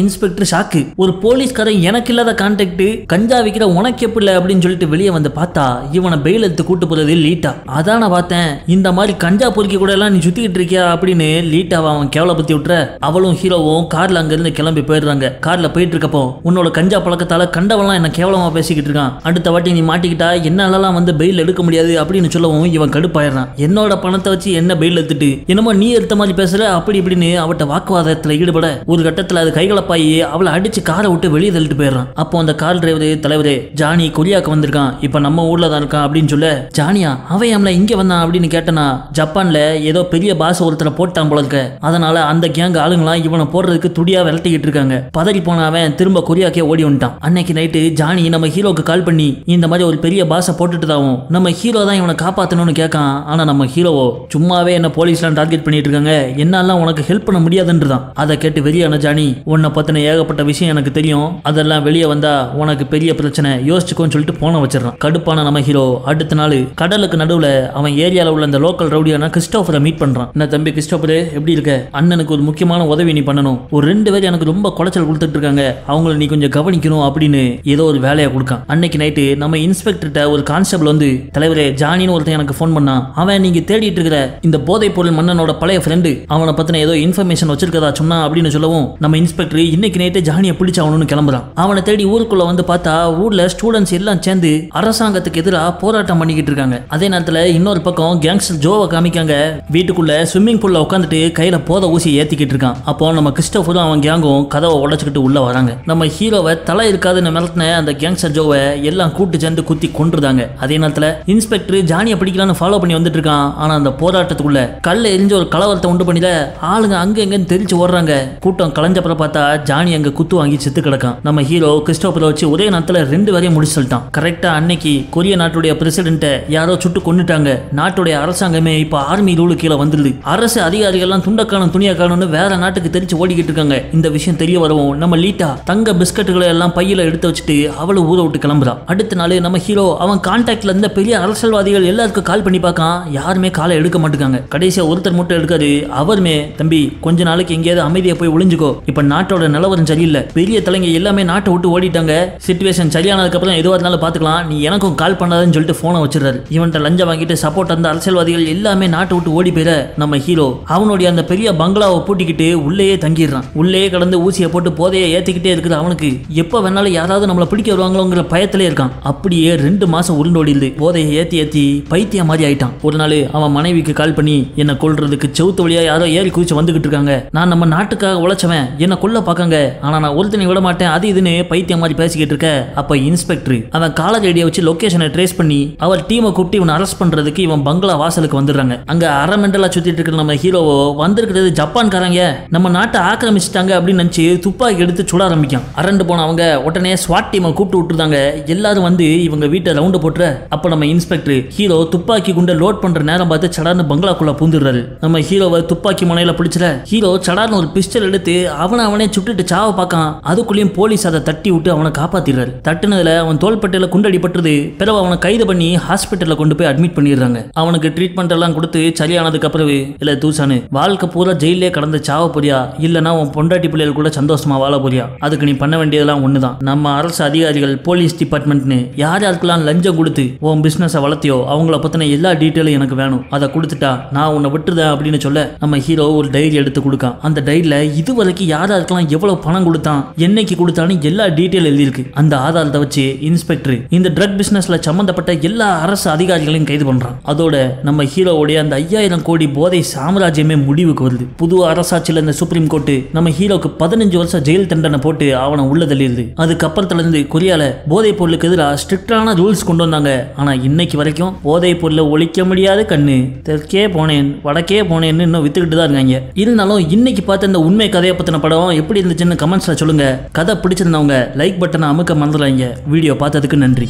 Speaker 1: இன்ஸ்பெக்டர் ஷாக்கு. ஒரு போலீஸ்காரன் எனக்கு இல்லாத கான்டாக்ட் கஞ்சா விக்கிற உனக்கு எப்படி அப்படின்னு சொல்லிட்டு வெளியே வந்து பார்த்தா இவனை பெயில் எடுத்து கூட்டு போறது லீட்டா. அதான் நான் பார்த்தேன், இந்த மாதிரி கஞ்சா பொறுக்கி கூட எல்லாம் நீ சுத்திக்கிட்டு இருக்கியா அப்படின்னு லீட்டாவை அவன் கேவலப்படுத்தி விட்டுற. அவளும் ஹீரோவும் கார்ல அங்க இருந்து கிளம்பி போயிடுறாங்க. கார்ல போயிட்டு இருக்கப்போ உன்னோட கஞ்சா பழக்கத்தால கண்டவெல்லாம் என்ன கேவலமா பேசிக்கிட்டு இருக்கான், அடுத்த வாட்டி நீ மாட்டிக்கிட்டா என்னாலலாம் வந்து பெயில் எடுக்க முடியாது அப்படின்னு சொல்லவும் இவன் கடுப்பாயிடுறான். என்னோட பணத்தை வச்சு என்ன பெயில் எடுத்துட்டு என்னமோ நீ எடுத்த மாதிரி பேசுற அப்படி இப்படின்னு அவட்ட வாக்குவாதத்துல ஈடுபட ஒரு கட்டத்துல அது கைகலப்பாயி அவளை அடிச்சு காரை விட்டு வெளியே தள்ளிட்டு போயிடுறான். அப்போ அந்த கார் டிரைவரு, தலைவரே ஜானி கொரியாக்கு வந்திருக்கான், இப்ப நம்ம ஊர்ல தான் இருக்கான் அப்படின்னு சொல்ல, ஜானியா அவன் நம்மள இங்க வந்தான் அப்படின்னு கேட்டனா, ஜப்பான்ல ஏதோ பெரிய பாஸ் ஒருத்தரை போட்டான் போல இருக்க, அதனால அந்த கேங் ஆளுங்களாம் இவனை போடுறதுக்கு துடியா விரட்டிக்கிட்டு இருக்காங்க. பதறி போன அவன் திரும்ப கொரியாக்கே ஓடி வந்துட்டான். அன்னைக்கு நைட்டு ஜானி நம்ம ஹீரோக்கு கால் பண்ணி இந்த மாதிரி ஒரு பெரிய பாஸை போட்டுட்டு தான் நம்ம ஹீரோ தான் இவனை காப்பாத்தணும்னு கேட்கான். ஆனா நம்ம ஹீரோவோ சும்மாவே என்ன போலீஸ்லாம் டார்கெட் பண்ணிட்டு இருக்காங்க, என்னாலாம் உனக்கு ஹெல்ப் பண்ண முடியாதுன்றதான். அதை கேட்டு வெறியான ஜானி, உன்னை பத்தின ஏகப்பட்ட விஷயம் எனக்கு தெரியும், அதெல்லாம் வெளியே வந்தா உனக்கு பெரிய பிரச்சனை, யோசிச்சுக்கோன்னு சொல்லிட்டு போன வச்சிடறான். கடுப்பான நம்ம ஹீரோ அடுத்த நாள் கடலுக்கு நடுவுல அவன் ஏரியால உள்ள அந்த லோக்கல் ரவுடியான கிறிஸ்டோபரை மீட் பண்றான். என்ன தம்பி கிறிஸ்டோபர் எப்படி இருக்க, அண்ணனுக்கு ஒரு முக்கியமான உதவி நீ பண்ணணும், ஒரு 2 பேர் எனக்கு ரொம்ப குடைச்சல் கொடுத்துட்டு இருக்காங்க, அவங்கள நீ கொஞ்சம் கவனிக்கணும் அப்படின்னு ஏதோ ஒரு வேலையை கொடுக்கான். அன்னைக்கு நைட்டு நம்ம இன்ஸ்பெக்டர்கிட்ட ஒரு கான்ஸ்டபிள் வந்து, தலைவரே ஜானின்னு ஒருத்தன் எனக்கு ஃபோன் பண்ணான், அவன் நீங்க தேடிட்டு இருக்கிற இந்த போதை பொருள் மன்னனோட பழைய ஃப்ரெண்டு, அவனை பத்தின ஏதோ இன்ஃபர்மேஷன் வச்சிருக்கதா சொன்னா அப்படின்னு சொல்லவும் நம்ம இன்ஸ்பெக்டர் இன்னைக்கு நைட்டே ஜானியை பிடிச்சாவணும்னு கிளம்புறான். அவனை தேடி ஊருக்குள்ள வந்து பார்த்தா ஊர்ல ஸ்டூடெண்ட்ஸ் எல்லாம் சேர்ந்து அரசாங்கத்துக்கு எதிராக போராட்டம் பண்ணிக்கிட்டு இருக்காங்க. அதே நேரத்துல இன்னொரு பக்கம் கேங்ஸ்டர் ஜோவை காமிக்காங்க, வீட்டுக்குள்ள ஸ்விம்மிங் பூல்ல உட்காந்துட்டு கையில போதை ஊசி ஏத்திக்கிட்டு இருக்கான். அப்போ நம்ம கிறிஸ்டோபரும் அவன் கேங்கும் கதவை உடைச்சுக்கிட்டு உள்ள வராங்க. நம்ம ஹீரோவை தலை இருக்காதுன்னு மிரட்டின அந்த கேங்ஸ்டர் ஜோவை எல்லாம் கூட்டு சேர்ந்து குத்தி கொன்றுதாங்க. அதே நேரத்துல இன்ஸ்பெக்டர் ஜானியை பிடிக்கலான்னு ஃபாலோ பண்ணி வந்துட்டு இருக்கான். ஆனா அந்த போராட்டத்துக்குள்ள கல்ல எரிஞ்ச ஒரு கலவரத்தை உண்டு பண்ணில ஆளுங்க அங்க எங்கன்னு தெரிச்சு ஓடுறாங்க. கூட்டம் கலைஞ்சப்பறம் பார்த்தா ஜானி அங்க குத்து வாங்கி செத்து கிடக்கான். நம்ம ஹீரோ கிறிஸ்டோபரை வச்சு ஒரே நேரத்துல 2 வரையும் முடிச்சு சொல்லிட்டான். கரெக்டா அன்னைக்கு கொரிய நாட்டுடைய பிரசிடென்ட்டை யாரோ சுட்டு கொன்னுட்டாங்க. நாட்டுடைய அரசாங்கமே இப்ப ஆர்மி ரூலு கீழே வந்துருது. அரசு அதிகாரிகள்லாம் துண்டக்கானும் துணியாக்கானும்னு வேற நாட்டுக்கு தெரிச்சு ஓடிக்கிட்டு இருக்காங்க. இந்த விஷயம் தெரிய வரவும் நம்ம லீட்டா தங்க பிஸ்கட்டுகளை எல்லாம் பையில எடுத்து வச்சுட்டு அவளை ஊரை விட்டு கிளம்புறா. அடுத்த நாள் நம்ம ஹீரோ அவன் கான்டாக்ட்ல இருந்த பெரிய அரசியல்வாதிகள் எல்லாருக்கும் கால் பண்ணி பார்க்கான், யாருமே காலை எடுக்க மாட்டாங்க. கடைசியா ஒருத்தர் மட்டும் எடுக்காரு. அவருமே, தம்பி கொஞ்ச நாளைக்கு எங்கேயாவது அமைதியா போய் ஒளிஞ்சுக்கோ, இப்ப நாட்டோட நிலவரம் சரியில்லை, பெரிய தலைங்க எல்லாமே நாட்டை விட்டு ஓடிட்டாங்க, சிச்சுவேஷன் சரியானதுக்கு அப்புறம் எதுவாக இருந்தாலும் பாத்துக்கலாம், நீ எனக்கும் கால் பண்ணாதுன்னு சொல்லிட்டு போனை வச்சிருக்காரு. இவன்ட்ட லஞ்சம் வாங்கிட்டு சப்போர்ட் அந்த அரசியல்வாதிகள் எல்லாமே நாட்டை விட்டு ஓடி போயிட நம்ம ஹீரோ அவனுடைய அந்த பெரிய பங்களாவை பூட்டிக்கிட்டு உள்ளேயே தங்கிடுறான். உள்ளேயே கடந்து ஊசியை போட்டு போதையை ஏத்திக்கிட்டே இருக்கிற அவனுக்கு எப்ப வேணாலும் யாராவது நம்மளை பிடிக்க வருவாங்களோங்கிற பயத்திலே இருக்கான். அப்படியே 2 மாசம் உருண்டோடிது. போதையை ஏத்தி ஏத்தி பைத்தியம் மாதிரி ஆயிட்டான். ஒரு நாள் அவன் மனைவிக்கு கால் பண்ணி, என்ன கொல்றதுக்கு செவுத்து வழியா யாரோ ஏறி குதிச்சு வந்துகிட்டு இருக்காங்க, நான் நம்ம நாட்டுக்காக உழைச்சவன், என்ன கொல்ல பாக்காங்க, ஆனா நான் ஒருத்தனை விட மாட்டேன், அது இதுன்னு பைத்தியம் மாதிரி பேசிக்கிட்டு இருக்க. அப்ப இன்ஸ்பெக்டர் அவன் காலர் ஐடியா வச்சு லொகேஷனை ட்ரேஸ் பண்ணி அவர் டீமை கூப்பிட்டு இவன் அரெஸ்ட் பண்றதுக்கு இவன் பங்களா வாசலுக்கு வந்துடுறாங்க. அங்க அரை மெண்டலா சுத்திட்டு இருக்கிற நம்ம ஹீரோவோ வந்திருக்கிறது ஜப்பான்காரங்க நம்ம நாட்டை ஆக்கிரமிச்சிட்டாங்க அப்படின்னு நினைச்சு துப்பாக்கி எடுத்து சுட ஆரம்பிக்கான். அரண்டு போன அவங்க உடனே ஸ்வாட் டீமை கூப்பிட்டு விட்டுருந்தாங்க. எல்லாரும் வந்து இவங்க வீட்டை ரவுண்டு போட்டுற. அப்ப நம்ம இன்ஸ்பெக்டர் ஹீரோ துப்பாக்கி குண்டை லோட் பண்ற நேரம் பார்த்து சடார்னு பங்களாக்குள்ள பூந்துடுறாரு. நம்ம ஹீரோவை துப்பாக்கி முனையில பிடிச்சிட ஹீரோ சடார்னு ஒரு பிஸ்டல் எடுத்து அவனே சுட்டுட்டு சாவ பார்க்கான். அதுக்குள்ளேயும் போலீஸ் அதை தட்டி விட்டு அவனை காப்பாத்திடுறாரு. தட்டுனதுல அவன் தோள்பட்டையில குண்டடிப்பட்டது. பிறகு அவனை கைது பண்ணி ஹாஸ்பிட்டல்ல கொண்டு போய் அட்மிட் பண்ணிடுறாங்க. அவனுக்கு ட்ரீட்மெண்ட் எல்லாம் கொடுத்து சரியானதுக்கு அப்புறம், இல்ல தூசானு வாழ்க்கை பூரா ஜெயிலே கடந்து சாவ போறியா, இல்லனா உன் பொண்டாட்டி பிள்ளைகள் கூட சந்தோஷமா வாழ போறியா, அதுக்கு நீ பண்ண வேண்டியதெல்லாம் ஒண்ணுதான். நம்ம அரசு அதிகாரிகள் போலீஸ் டிபார்ட்மெண்ட்னு யாருக்கெல்லாம் லஞ்சம் கொடுத்து உன் பிசினஸை வளர்த்தியோ அவங்கள பத்தின எல்லா டீட்டெயிலும் எனக்கு வேணும், அதை கொடுத்துட்டா நான் உன்னை விட்டுறேன் அப்படின்னு சொல்ல நம்ம ஹீரோ ஒரு டைரி எடுத்து கொடுக்கான். அந்த டைரியில இதுவரைக்கும் யாருக்கெல்லாம் எவ்வளவு பணம் கொடுத்தான், என்னைக்கு கொடுத்தான்னு எல்லா டீட்டெயில் எழுதியிருக்கு. அந்த ஆதாரத்தை வச்சு இன்ஸ்பெக்டர் இந்த ட்ரக் பிசினஸ்ல சம்பந்தப்பட்ட எல்லா அரசு அதிகாரிகளையும் கைது பண்றான். அதோட நம்ம ஹீரோவுடைய அந்த 5000 கோடி போதை சாம்ராஜ்யமே முடிவுக்கு வருது. புது அரசாட்சியில இந்த சுப்ரீம் கோர்ட் நம்ம ஹீரோக்கு 15 வருஷம் ஜெயில் தண்டனை போட்டு அவனை உள்ள தள்ளிடுது. அதுக்கப்புறத்துல இருந்து கொரியால போதை பொருளுக்கு எதிராக ஸ்ட்ரிக்டான ரூல்ஸ் கொண்டு வந்தாங்க. ஆனா இன்னைக்கு வரைக்கும் போதை பொருளை ஒழிக்க முடியாது கண்ணு, தெற்கே போனேன் வடக்கே போனேன்னு இன்னும் வித்துக்கிட்டு தான் இருக்காங்க. இருந்தாலும் இன்னைக்கு பார்த்த இந்த உண்மை கதையை பத்தின படம் எப்படி இருந்துச்சுன்னு கமெண்ட்ஸ்ல சொல்லுங்க. கதை பிடிச்சிருந்தவங்க லைக் பட்டனை அமுக்க மறந்துடாதீங்க. வீடியோ பார்த்ததுக்கு நன்றி.